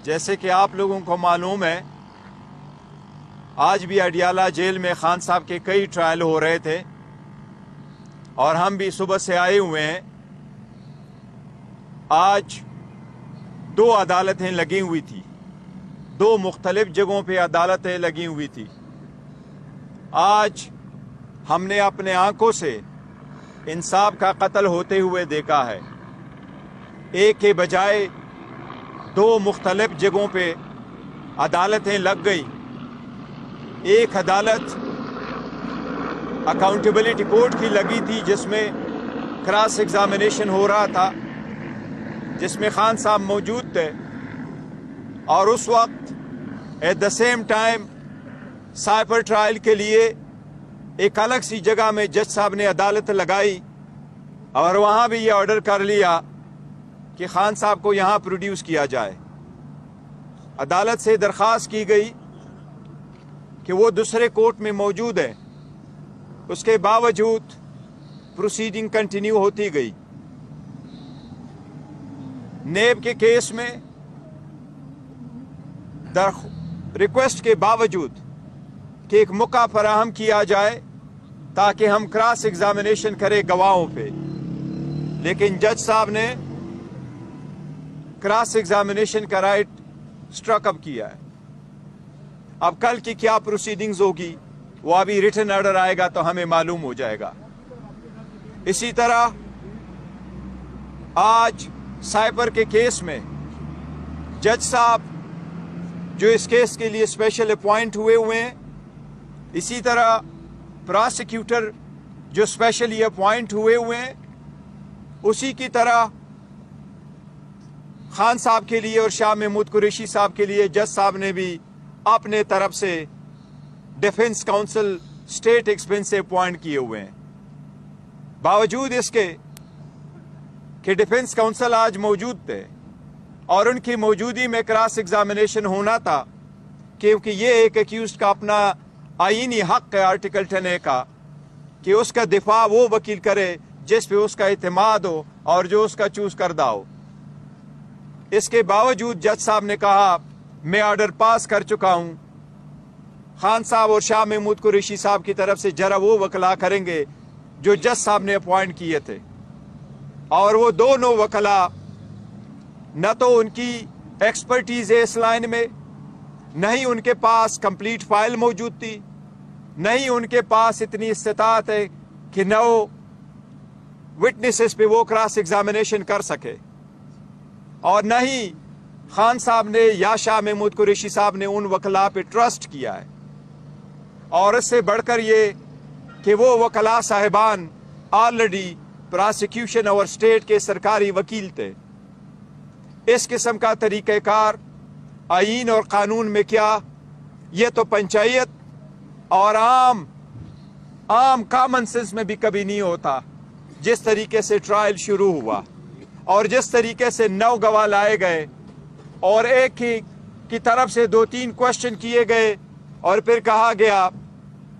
جیسے کہ آپ لوگوں کو معلوم ہے آج بھی اڈیالہ جیل میں خان صاحب کے کئی ٹرائل ہو رہے تھے اور ہم بھی صبح سے آئے ہوئے ہیں۔ آج 2 عدالتیں لگی ہوئی تھی، 2 مختلف جگہوں پہ عدالتیں لگی ہوئی تھی۔ آج ہم نے اپنے آنکھوں سے انصاف کا قتل ہوتے ہوئے دیکھا ہے۔ ایک کے بجائے 2 مختلف جگہوں پہ عدالتیں لگ گئی۔ ایک عدالت اکاؤنٹیبلٹی کورٹ کی لگی تھی جس میں کراس ایگزامینیشن ہو رہا تھا، جس میں خان صاحب موجود تھے، اور اس وقت at the same time cipher trial کے لیے ایک الگ سی جگہ میں جج صاحب نے عدالت لگائی اور وہاں بھی یہ آرڈر کر لیا کہ خان صاحب کو یہاں پروڈیوس کیا جائے۔ عدالت سے درخواست کی گئی کہ وہ دوسرے کورٹ میں موجود ہے، اس کے باوجود پروسیڈنگ کنٹینیو ہوتی گئی۔ نیب کے کیس میں ریکویسٹ کے باوجود کہ ایک موقع فراہم کیا جائے تاکہ ہم کراس ایگزامینیشن کریں گواہوں پہ، لیکن جج صاحب نے کراس ایگزامینیشن کا رائٹ اسٹرک اپ کیا ہے۔ اب کل کی کیا پروسیڈنگز ہوگی وہ ابھی ریٹن آرڈر آئے گا تو ہمیں معلوم ہو جائے گا۔ اسی طرح آج سائپر کے کیس میں جج صاحب جو اس کیس کے لیے اسپیشل اپوائنٹ ہوئے ہیں، اسی طرح پراسیکیوٹر جو اسپیشلی اپوائنٹ ہوئے ہیں، اسی کی طرح خان صاحب کے لیے اور شاہ محمود قریشی صاحب کے لیے جج صاحب نے بھی اپنے طرف سے ڈیفنس کاؤنسل اسٹیٹ ایکسپنس سے اپوائنٹ کیے ہوئے ہیں۔ باوجود اس کے کہ ڈیفنس کاؤنسل آج موجود تھے اور ان کی موجودگی میں کراس ایگزامینیشن ہونا تھا، کیونکہ یہ ایک ایکیوزڈ کا اپنا آئینی حق ہے آرٹیکل 10A کا کہ اس کا دفاع وہ وکیل کرے جس پہ اس کا اعتماد ہو اور جو اس کا چوز کردہ ہو۔ اس کے باوجود جج صاحب نے کہا میں آرڈر پاس کر چکا ہوں، خان صاحب اور شاہ محمود قریشی صاحب کی طرف سے جرا وہ وکلا کریں گے جو جج صاحب نے اپوائنٹ کیے تھے، اور وہ دونوں وکلا نہ تو ان کی ایکسپرٹیز ہے اس لائن میں، نہ ہی ان کے پاس کمپلیٹ فائل موجود تھی، نہ ہی ان کے پاس اتنی استطاعت ہے کہ نہ وہ وٹنسز پہ وہ کراس ایگزامینیشن کر سکے، اور نہ ہی خان صاحب نے یا شاہ محمود قریشی صاحب نے ان وکلا پہ ٹرسٹ کیا ہے۔ اور اس سے بڑھ کر یہ کہ وہ وکلا صاحبان آلریڈی پراسیکیوشن اور اسٹیٹ کے سرکاری وکیل تھے۔ اس قسم کا طریقہ کار آئین اور قانون میں کیا، یہ تو پنچایت اور عام کامن سینس میں بھی کبھی نہیں ہوتا۔ جس طریقے سے ٹرائل شروع ہوا اور جس طریقے سے 9 گواہ لائے گئے اور ایک ہی کی طرف سے 2-3 کوشچن کیے گئے اور پھر کہا گیا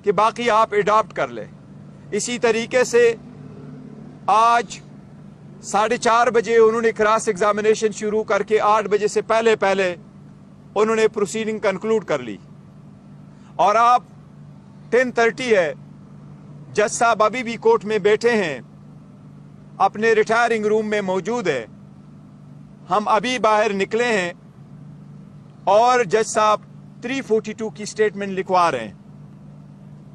کہ باقی آپ اڈاپٹ کر لیں، اسی طریقے سے آج 4:30 بجے انہوں نے کراس ایگزامینیشن شروع کر کے 8 بجے سے پہلے انہوں نے پروسیڈنگ کنکلوڈ کر لی، اور آپ 10:30 ہے، جج صاحب ابھی بھی کورٹ میں بیٹھے ہیں، اپنے ریٹائرنگ روم میں موجود ہے۔ ہم ابھی باہر نکلے ہیں اور جج صاحب 342 کی سٹیٹمنٹ لکھوا رہے ہیں،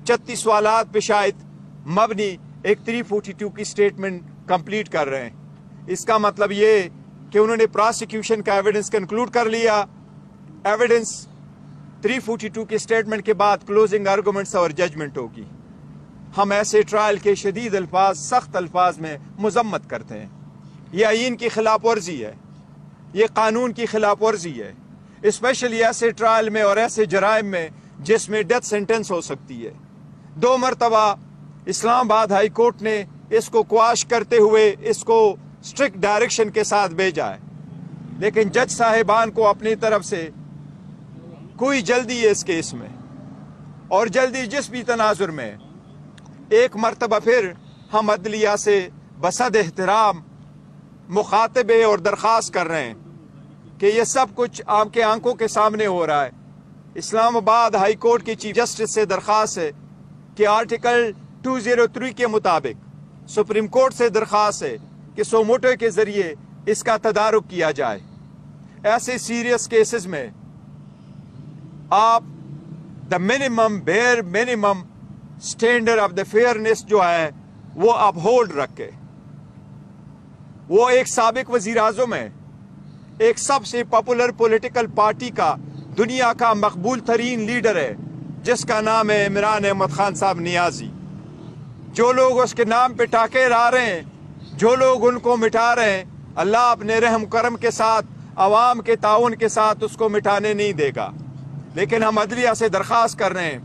36 سوالات پہ شاید مبنی ایک 342 کی سٹیٹمنٹ کمپلیٹ کر رہے ہیں۔ اس کا مطلب یہ کہ انہوں نے پراسیکیوشن کا ایویڈنس کنکلوڈ کر لیا۔ ایویڈنس 342 کی سٹیٹمنٹ کے بعد کلوزنگ آرگومنٹس اور ججمنٹ ہوگی۔ ہم ایسے ٹرائل کے شدید الفاظ، سخت الفاظ میں مذمت کرتے ہیں۔ یہ آئین کی خلاف ورزی ہے، یہ قانون کی خلاف ورزی ہے، اسپیشلی ایسے ٹرائل میں اور ایسے جرائم میں جس میں ڈیتھ سینٹنس ہو سکتی ہے۔ 2 مرتبہ اسلام آباد ہائی کورٹ نے اس کو قواش کرتے ہوئے اس کو اسٹرکٹ ڈائریکشن کے ساتھ بھیجا ہے، لیکن جج صاحبان کو اپنی طرف سے کوئی جلدی ہے اس کیس میں، اور جلدی جس بھی تناظر میں ایک مرتبہ پھر ہم عدلیہ سے بصد احترام مخاطبے اور درخواست کر رہے ہیں کہ یہ سب کچھ آپ کے آنکھوں کے سامنے ہو رہا ہے۔ اسلام آباد ہائی کورٹ کی چیف جسٹس سے درخواست ہے کہ آرٹیکل 203 کے مطابق سپریم کورٹ سے درخواست ہے کہ سو موٹو کے ذریعے اس کا تدارک کیا جائے۔ ایسے سیریس کیسز میں آپ the bare minimum standard of the fairness جو ہے وہ اپ ہولڈ رکھے۔ وہ ایک سابق وزیر اعظم ہے، ایک سب سے پاپولر پولیٹیکل پارٹی کا دنیا کا مقبول ترین لیڈر ہے جس کا نام ہے عمران احمد خان صاحب نیازی۔ جو لوگ اس کے نام پہ ٹاکے لا رہے ہیں، جو لوگ ان کو مٹا رہے ہیں، اللہ اپنے رحم کرم کے ساتھ، عوام کے تعاون کے ساتھ اس کو مٹانے نہیں دے گا۔ لیکن ہم عدلیہ سے درخواست کر رہے ہیں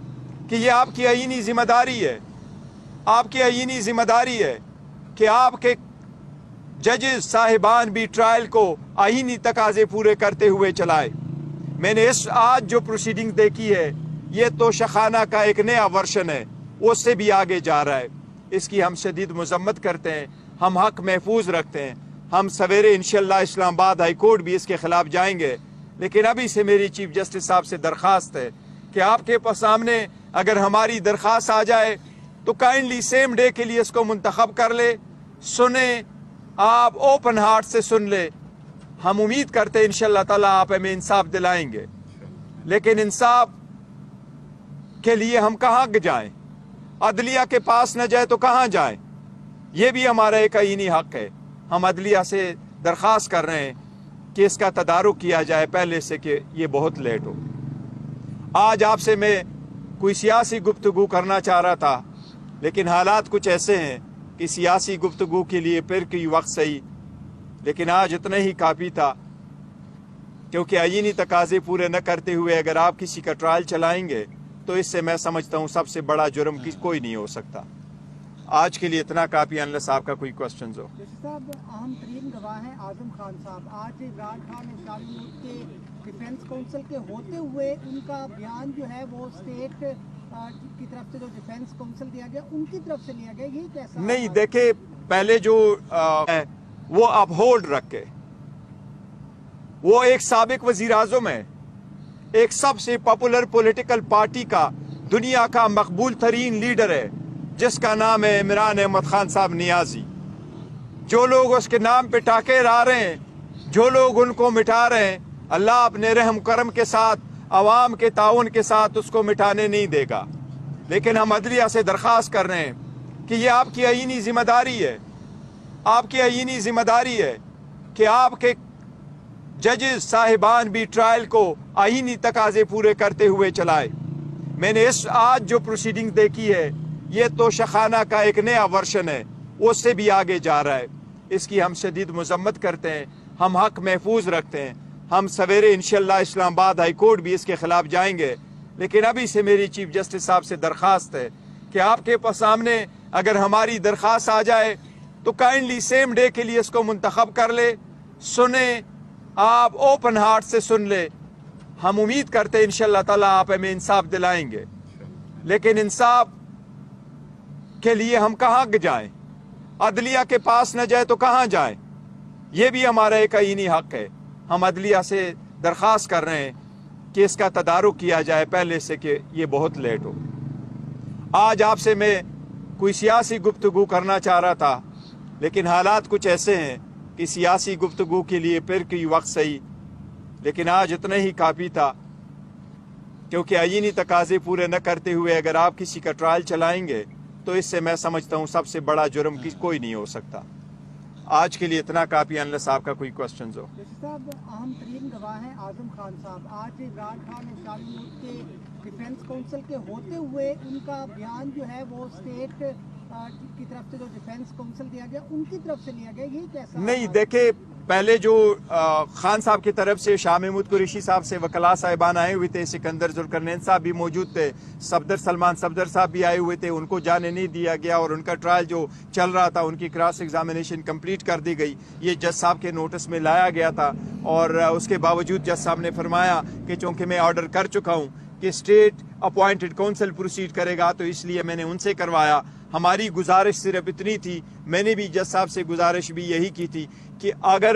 کہ یہ آپ کی آئینی ذمہ داری ہے، آپ کی آئینی ذمہ داری ہے کہ آپ کے ججز صاحبان بھی ٹرائل کو آئینی تقاضے پورے کرتے ہوئے چلائے۔ میں نے آج جو پروسیڈنگ دیکھی ہے یہ تو شخانہ کا ایک نیا ورژن ہے، اس سے بھی آگے جا رہا ہے۔ اس کی ہم شدید مذمت کرتے ہیں، ہم حق محفوظ رکھتے ہیں۔ ہم سویرے انشاءاللہ اسلام آباد ہائی کورٹ بھی اس کے خلاف جائیں گے، لیکن ابھی سے میری چیف جسٹس صاحب سے درخواست ہے کہ آپ کے سامنے اگر ہماری درخواست آ جائے تو کائنڈلی سیم ڈے کے لیے اس کو منتخب کر لے، سنیں، آپ اوپن ہارٹ سے سن لے۔ ہم امید کرتے ہیں انشاءاللہ تعالیٰ آپ ہمیں انصاف دلائیں گے، لیکن انصاف کے لیے ہم کہاں جائیں؟ عدلیہ کے پاس نہ جائے تو کہاں جائیں؟ یہ بھی ہمارا ایک آئینی حق ہے۔ ہم عدلیہ سے درخواست کر رہے ہیں کہ اس کا تدارک کیا جائے پہلے سے کہ یہ بہت لیٹ ہو۔ آج آپ سے میں کوئی سیاسی گفتگو کرنا چاہ رہا تھا، لیکن حالات کچھ ایسے ہیں کہ سیاسی گفتگو کے لیے پھر کوئی وقت صحیح، لیکن آج اتنا ہی کافی تھا، کیونکہ آئینی تقاضے پورے نہ کرتے ہوئے اگر آپ کسی کا ٹرائل چلائیں گے تو اس سے میں سمجھتا ہوں سب سے بڑا جرم کوئی نہیں ہو سکتا۔ آج کے لیے اتنا کافی، انلیس آپ کا کوئی کوسچنز ہو۔ صاحب، اہم ترین گواہ ہیں اعظم خان صاحب۔ آج عمران خان اور شاہ محمود کے ڈیفینس کونسل کے ہوتے ہوئے ان کا بیان جو ہے وہ اسٹیٹ کی طرف سے جو ڈیفینس کونسل دیا گیا ان کی طرف سے لیا گیا، یہ کیسا؟ نہیں، دیکھیں، پہلے جو ہے وہ اپ ہولڈ رکھے۔ وہ ایک سابق وزیر اعظم ہے، ایک سب سے پاپولر پولیٹیکل پارٹی کا دنیا کا مقبول ترین لیڈر ہے جس کا نام ہے عمران احمد خان صاحب نیازی۔ جو لوگ اس کے نام پہ ٹاکے لا رہے ہیں، جو لوگ ان کو مٹا رہے ہیں، اللہ اپنے رحم کرم کے ساتھ، عوام کے تعاون کے ساتھ اس کو مٹانے نہیں دے گا۔ لیکن ہم عدلیہ سے درخواست کر رہے ہیں کہ یہ آپ کی آئینی ذمہ داری ہے، آپ کی آئینی ذمہ داری ہے کہ آپ کے ججز صاحبان بھی ٹرائل کو آئینی تقاضے پورے کرتے ہوئے چلائے۔ میں نے آج جو پروسیڈنگ دیکھی ہے یہ تو شخانہ کا ایک نیا ورژن ہے، اس سے بھی آگے جا رہا ہے۔ اس کی ہم شدید مذمت کرتے ہیں، ہم حق محفوظ رکھتے ہیں۔ ہم سویرے انشاءاللہ اسلام آباد ہائی کورٹ بھی اس کے خلاف جائیں گے، لیکن ابھی سے میری چیف جسٹس صاحب سے درخواست ہے کہ آپ کے سامنے اگر ہماری درخواست آ جائے تو کائنڈلی سیم ڈے کے لیے اس کو منتخب کر لے، سنیں، آپ اوپن ہارٹ سے سن لے۔ ہم امید کرتے ہیں انشاءاللہ تعالیٰ آپ ہمیں انصاف دلائیں گے، لیکن انصاف کے لیے ہم کہاں جائیں؟ عدلیہ کے پاس نہ جائے تو کہاں جائیں؟ یہ بھی ہمارا ایک آئینی حق ہے۔ ہم عدلیہ سے درخواست کر رہے ہیں کہ اس کا تدارک کیا جائے پہلے سے کہ یہ بہت لیٹ ہو۔ آج آپ سے میں کوئی سیاسی گفتگو کرنا چاہ رہا تھا، لیکن حالات کچھ ایسے ہیں کہ سیاسی گفتگو کے لیے پھر کوئی وقت صحیح، لیکن آج اتنا ہی کافی تھا، کیونکہ آئینی تقاضے پورے نہ کرتے ہوئے اگر آپ کسی کا ٹرائل چلائیں گے تو اس سے میں سمجھتا ہوں سب سے بڑا جرم کوئی نہیں ہو سکتا۔ آج کے لیے اتنا کافی، انلیس آپ کا کوئی کوسچنز ہو۔ صاحب، اہم ترین گواہ ہیں اعظم خان صاحب۔ آج عمران خان اور شاہ محمود کے ڈیفینس کونسل کے ہوتے ہوئے ان کا بیان جو ہے وہ اسٹیٹ کی طرف سے جو ڈیفینس کونسل دیا گیا ان کی طرف سے لیا گیا، یہ کیسا؟ نہیں، دیکھیں، پہلے جو خان صاحب کی طرف سے شاہ محمود قریشی صاحب سے وکلاء صاحبان آئے ہوئے تھے، سکندر ذوالقرنین صاحب بھی موجود تھے، سلمان صفدر صاحب بھی آئے ہوئے تھے، ان کو جانے نہیں دیا گیا اور ان کا ٹرائل جو چل رہا تھا ان کی کراس ایگزامینیشن کمپلیٹ کر دی گئی۔ یہ جج صاحب کے نوٹس میں لایا گیا تھا اور اس کے باوجود جج صاحب نے فرمایا کہ چونکہ میں آرڈر کر چکا ہوں کہ اسٹیٹ اپوائنٹڈ کونسل پروسیڈ کرے گا تو اس لیے میں نے ان سے کروایا۔ ہماری گزارش صرف اتنی تھی، میں نے بھی جج صاحب سے گزارش بھی یہی کی تھی کہ اگر